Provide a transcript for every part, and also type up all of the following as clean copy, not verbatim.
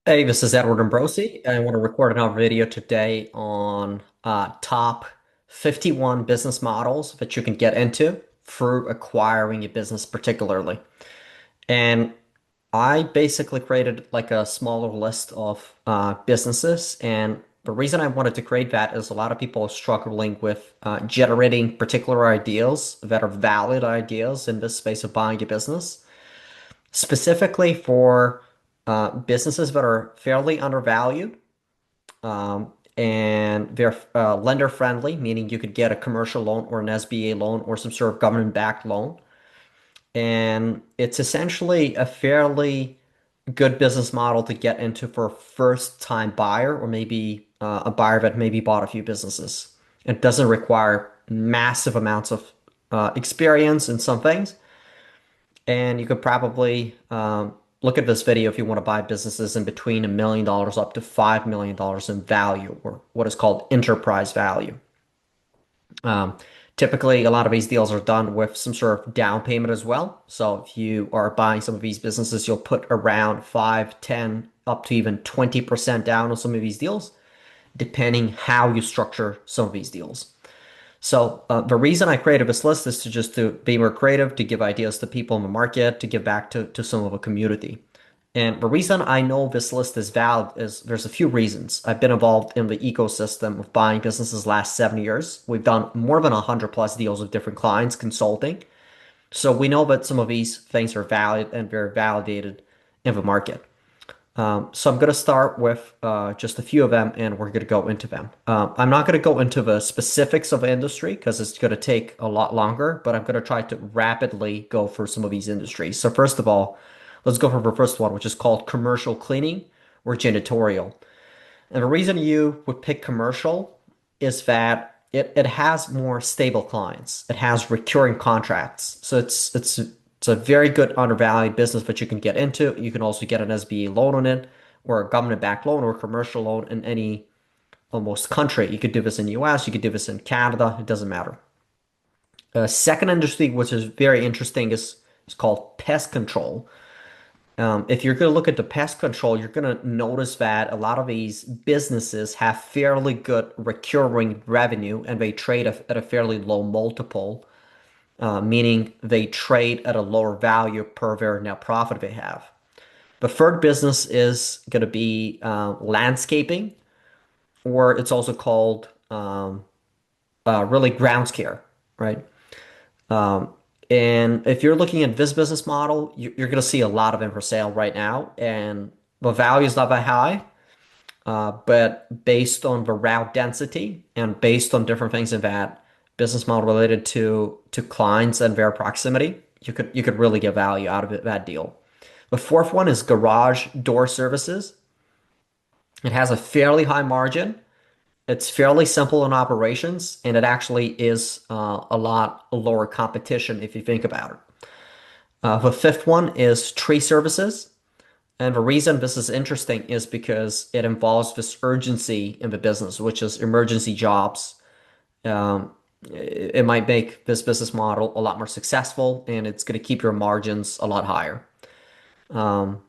Hey, this is Edward Ambrosi. I want to record another video today on top 51 business models that you can get into through acquiring a business particularly. And I basically created like a smaller list of businesses. And the reason I wanted to create that is a lot of people are struggling with generating particular ideas that are valid ideas in this space of buying a business, specifically for businesses that are fairly undervalued, and they're lender friendly, meaning you could get a commercial loan or an SBA loan or some sort of government backed loan. And it's essentially a fairly good business model to get into for a first time buyer or maybe a buyer that maybe bought a few businesses. It doesn't require massive amounts of experience in some things. And you could probably look at this video if you want to buy businesses in between $1 million up to $5 million in value, or what is called enterprise value. Um, Typically, a lot of these deals are done with some sort of down payment as well. So if you are buying some of these businesses, you'll put around 5, 10, up to even 20% down on some of these deals, depending how you structure some of these deals. So the reason I created this list is to just to be more creative, to give ideas to people in the market, to give back to some of the community. And the reason I know this list is valid is there's a few reasons. I've been involved in the ecosystem of buying businesses last 7 years. We've done more than 100 plus deals with different clients consulting. So we know that some of these things are valid and very validated in the market. So I'm going to start with just a few of them, and we're going to go into them. I'm not going to go into the specifics of the industry because it's going to take a lot longer, but I'm going to try to rapidly go through some of these industries. So first of all, let's go for the first one, which is called commercial cleaning or janitorial. And the reason you would pick commercial is that it has more stable clients. It has recurring contracts. So it's a very good undervalued business that you can get into. You can also get an SBA loan on it, or a government-backed loan, or a commercial loan in any almost country. You could do this in the US, you could do this in Canada, it doesn't matter. Second industry, which is very interesting, is called pest control. If you're going to look at the pest control, you're going to notice that a lot of these businesses have fairly good recurring revenue and they trade at a fairly low multiple, meaning they trade at a lower value per their net profit they have. The third business is going to be landscaping, or it's also called really grounds care, right? Um, and if you're looking at this business model, you're going to see a lot of them for sale right now, and the value is not that high. But based on the route density and based on different things in that business model related to clients and their proximity, you could really get value out of that deal. The fourth one is garage door services. It has a fairly high margin. It's fairly simple in operations, and it actually is a lot lower competition if you think about it. The fifth one is tree services. And the reason this is interesting is because it involves this urgency in the business, which is emergency jobs. Um, it might make this business model a lot more successful, and it's going to keep your margins a lot higher. Um,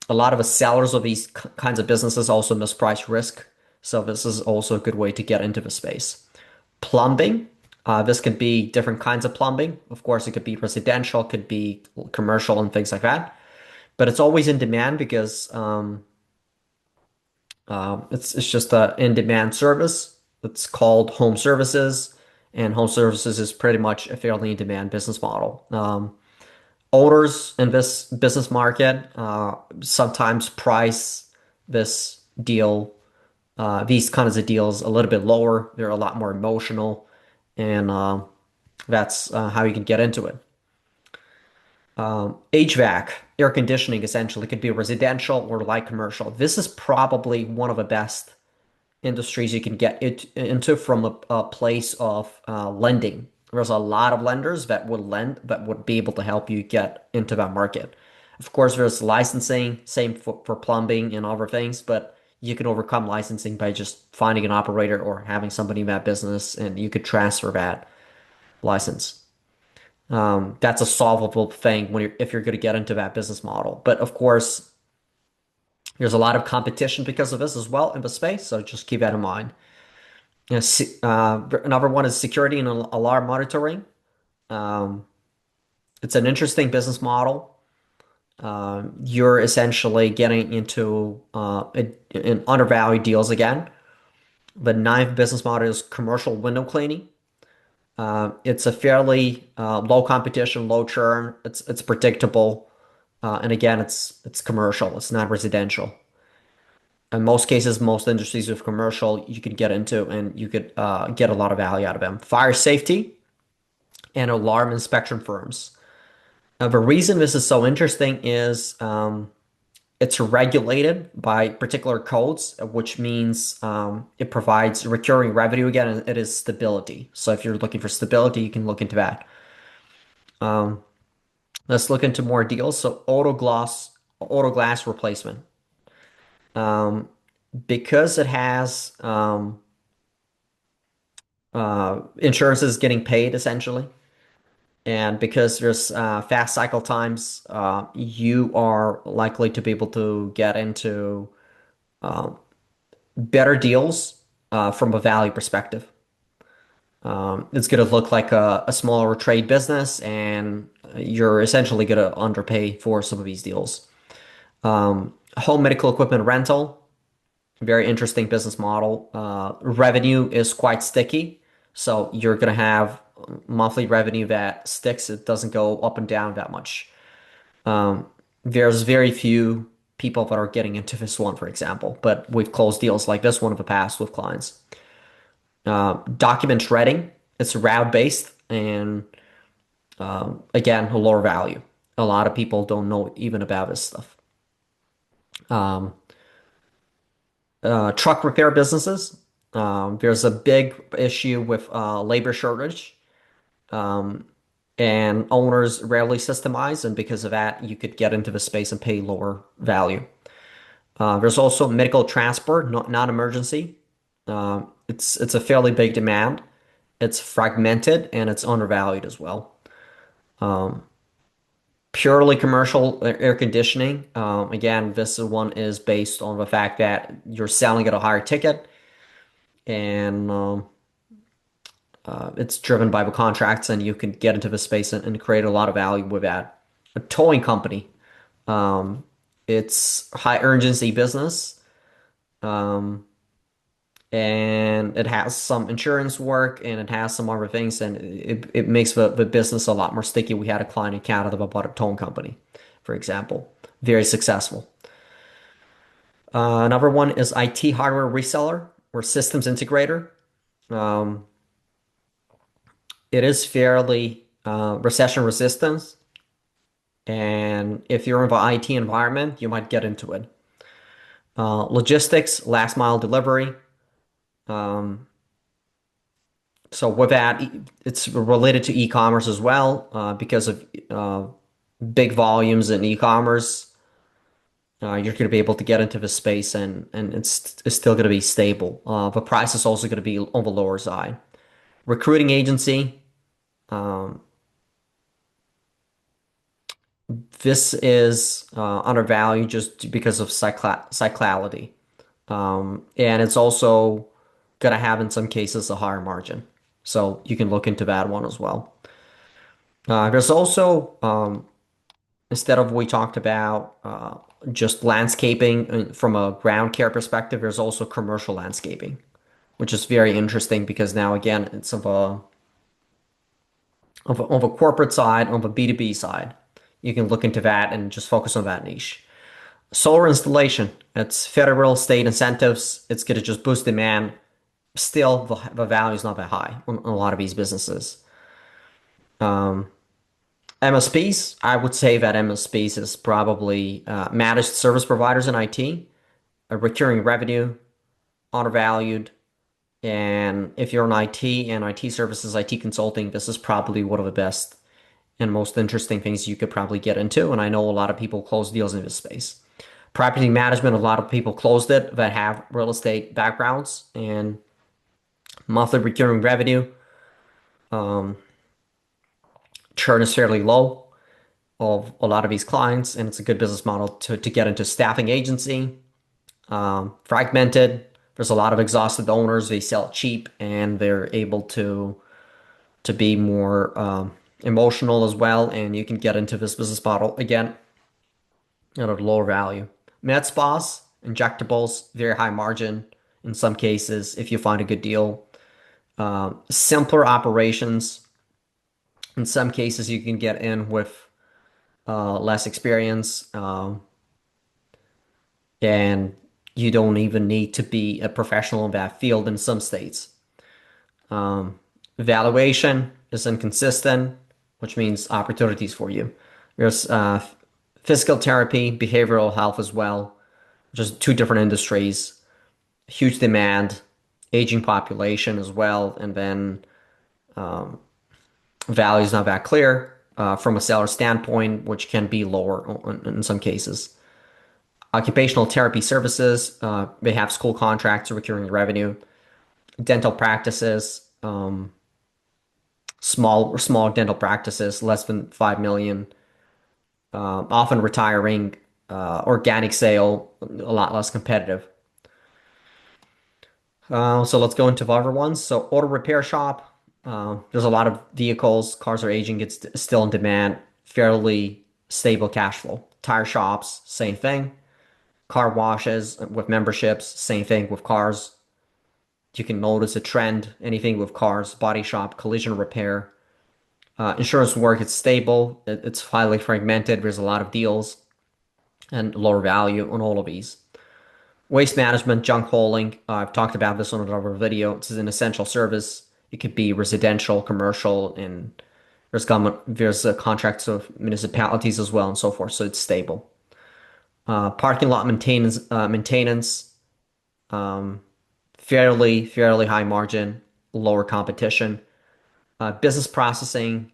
a lot of the sellers of these kinds of businesses also misprice risk. So this is also a good way to get into the space. Plumbing. This could be different kinds of plumbing. Of course, it could be residential, could be commercial, and things like that. But it's always in demand because it's just a in-demand service. It's called home services, and home services is pretty much a fairly in-demand business model. Owners in this business market sometimes price this deal, these kinds of deals, a little bit lower. They're a lot more emotional, and that's how you can get into it. HVAC, air conditioning, essentially could be residential or light commercial. This is probably one of the best industries you can get into from a place of lending. There's a lot of lenders that would lend, that would be able to help you get into that market. Of course, there's licensing, same for plumbing and other things, but you can overcome licensing by just finding an operator or having somebody in that business, and you could transfer that license. That's a solvable thing when if you're going to get into that business model. But of course, There's a lot of competition because of this as well in the space, so just keep that in mind. Another one is security and alarm monitoring. Um, it's an interesting business model. You're essentially getting into in undervalued deals again. The ninth business model is commercial window cleaning. It's a fairly low competition, low churn. It's predictable, and again, it's commercial. It's not residential. In most cases, most industries with commercial, you could get into, and you could get a lot of value out of them. Fire safety and alarm inspection firms. The reason this is so interesting is it's regulated by particular codes, which means it provides recurring revenue again, and it is stability. So if you're looking for stability, you can look into that. Um, let's look into more deals. So auto glass replacement. Um, because it has insurance is getting paid essentially, and because there's fast cycle times, you are likely to be able to get into better deals from a value perspective. It's going to look like a smaller trade business, and you're essentially going to underpay for some of these deals. Home medical equipment rental, very interesting business model. Revenue is quite sticky, so you're going to have monthly revenue that sticks. It doesn't go up and down that much. There's very few people that are getting into this one, for example, but we've closed deals like this one in the past with clients. Document shredding, it's route based and again, a lower value. A lot of people don't know even about this stuff. Um, truck repair businesses, there's a big issue with labor shortage, and owners rarely systemize, and because of that, you could get into the space and pay lower value. There's also medical transport, non-emergency. It's a fairly big demand. It's fragmented and it's undervalued as well. Purely commercial air conditioning. Again, this one is based on the fact that you're selling at a higher ticket, and it's driven by the contracts, and you can get into the space and create a lot of value with that. A towing company. Um, it's high urgency business. Um, and it has some insurance work and it has some other things, and it makes the business a lot more sticky. We had a client in Canada that bought a towing company, for example, very successful. Another one is IT hardware reseller or systems integrator. Um, it is fairly recession resistant, and if you're in the IT environment, you might get into it. Logistics, last mile delivery. Um, So with that, it's related to e-commerce as well, because of big volumes in e-commerce. You're going to be able to get into the space, and it's still going to be stable. The price is also going to be on the lower side. Recruiting agency, um, this is undervalued just because of cyclicality, and it's also going to have in some cases a higher margin. So you can look into that one as well. There's also instead of we talked about just landscaping from a ground care perspective, there's also commercial landscaping, which is very interesting because now again it's of a corporate side, of a B2B side. You can look into that and just focus on that niche. Solar installation, it's federal state incentives. It's going to just boost demand. Still, the value is not that high on a lot of these businesses. MSPs, I would say that MSPs is probably managed service providers in IT, a recurring revenue, undervalued. And if you're in IT and IT services, IT consulting, this is probably one of the best and most interesting things you could probably get into. And I know a lot of people close deals in this space. Property management, a lot of people closed it that have real estate backgrounds and monthly recurring revenue. Churn is fairly low of a lot of these clients, and it's a good business model to get into staffing agency. Fragmented. There's a lot of exhausted owners. They sell it cheap and they're able to be more emotional as well. And you can get into this business model again at a lower value. Med spas, injectables, very high margin in some cases if you find a good deal. Simpler operations. In some cases, you can get in with less experience, and you don't even need to be a professional in that field in some states. Valuation is inconsistent, which means opportunities for you. There's physical therapy, behavioral health as well, just two different industries, huge demand, aging population as well, and then value is not that clear from a seller standpoint, which can be lower in some cases. Occupational therapy services, they have school contracts, recurring revenue. Dental practices, small dental practices, less than 5 million, often retiring, organic sale, a lot less competitive. So let's go into the other ones. So auto repair shop, there's a lot of vehicles, cars are aging, it's still in demand, fairly stable cash flow. Tire shops, same thing. Car washes with memberships, same thing with cars. You can notice a trend, anything with cars, body shop, collision repair. Insurance work, it's stable, it's highly fragmented, there's a lot of deals and lower value on all of these. Waste management, junk hauling, I've talked about this on another video. This is an essential service. It could be residential, commercial, and there's contracts of municipalities as well and so forth, so it's stable. Parking lot maintenance, fairly high margin, lower competition. Business processing,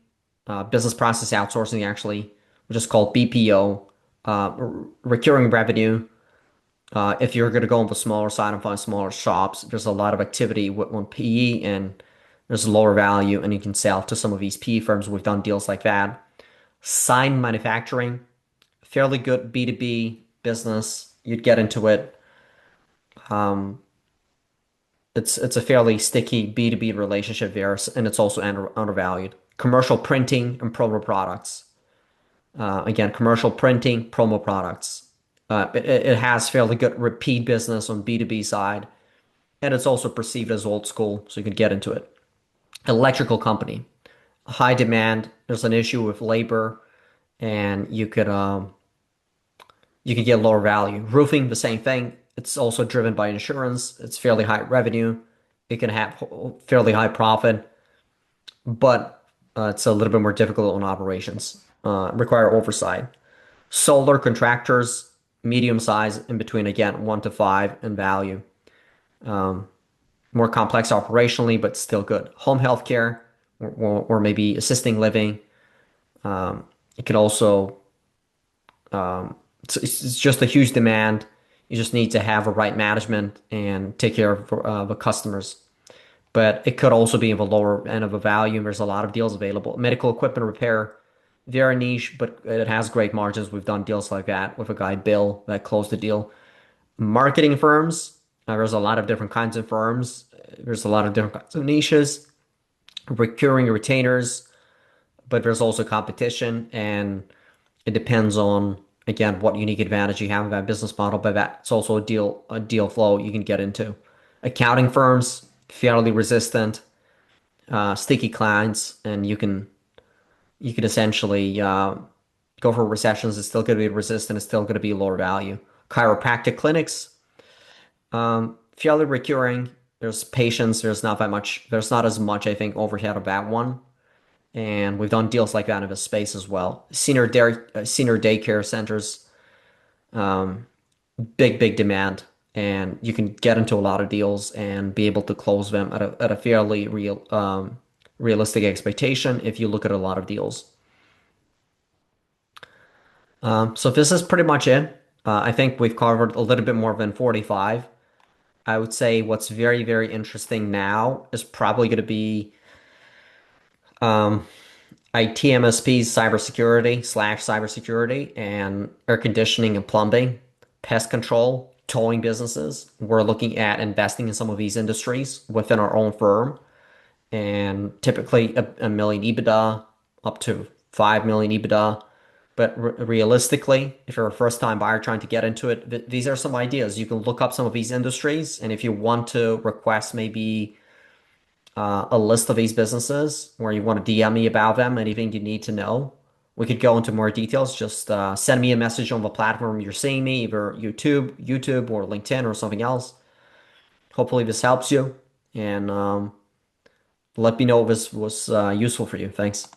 business process outsourcing actually, which is called BPO, recurring revenue. If you're going to go on the smaller side and find smaller shops, there's a lot of activity on PE and there's lower value, and you can sell to some of these PE firms. We've done deals like that. Sign manufacturing, fairly good B2B business. You'd get into it. It's a fairly sticky B2B relationship there, and it's also undervalued. Commercial printing and promo products. Again, commercial printing, promo products. It has fairly good repeat business on B2B side, and it's also perceived as old school, so you can get into it. Electrical company, high demand. There's an issue with labor, and you could get lower value. Roofing, the same thing. It's also driven by insurance. It's fairly high revenue. It can have fairly high profit, but it's a little bit more difficult on operations. Require oversight. Solar contractors, medium size, in between again 1 to 5 in value. More complex operationally, but still good. Home healthcare or maybe assisting living. It could also it's just a huge demand. You just need to have a right management and take care of the customers. But it could also be of a lower end of a value. There's a lot of deals available. Medical equipment repair, very niche, but it has great margins. We've done deals like that with a guy, Bill, that closed the deal. Marketing firms, there's a lot of different kinds of firms. There's a lot of different kinds of niches. Recurring retainers, but there's also competition, and it depends on again what unique advantage you have in that business model. But that's also a deal flow you can get into. Accounting firms, fairly resistant, sticky clients, and you can essentially go for recessions. It's still going to be resistant. It's still going to be lower value. Chiropractic clinics, fairly recurring. There's patients. There's not that much. There's not as much, I think, overhead of that one. And we've done deals like that in the space as well. Senior daycare centers, big demand, and you can get into a lot of deals and be able to close them at a fairly realistic expectation if you look at a lot of deals. So this is pretty much it. I think we've covered a little bit more than 45. I would say what's very interesting now is probably going to be IT MSPs, cybersecurity / cybersecurity, and air conditioning and plumbing, pest control. towing businesses. We're looking at investing in some of these industries within our own firm, and typically a million EBITDA up to 5 million EBITDA. But realistically, if you're a first-time buyer trying to get into it, these are some ideas. You can look up some of these industries, and if you want to request maybe a list of these businesses where you want to DM me about them, anything you need to know, we could go into more details. Just send me a message on the platform you're seeing me, either YouTube or LinkedIn or something else. Hopefully this helps you, and let me know if this was useful for you. Thanks.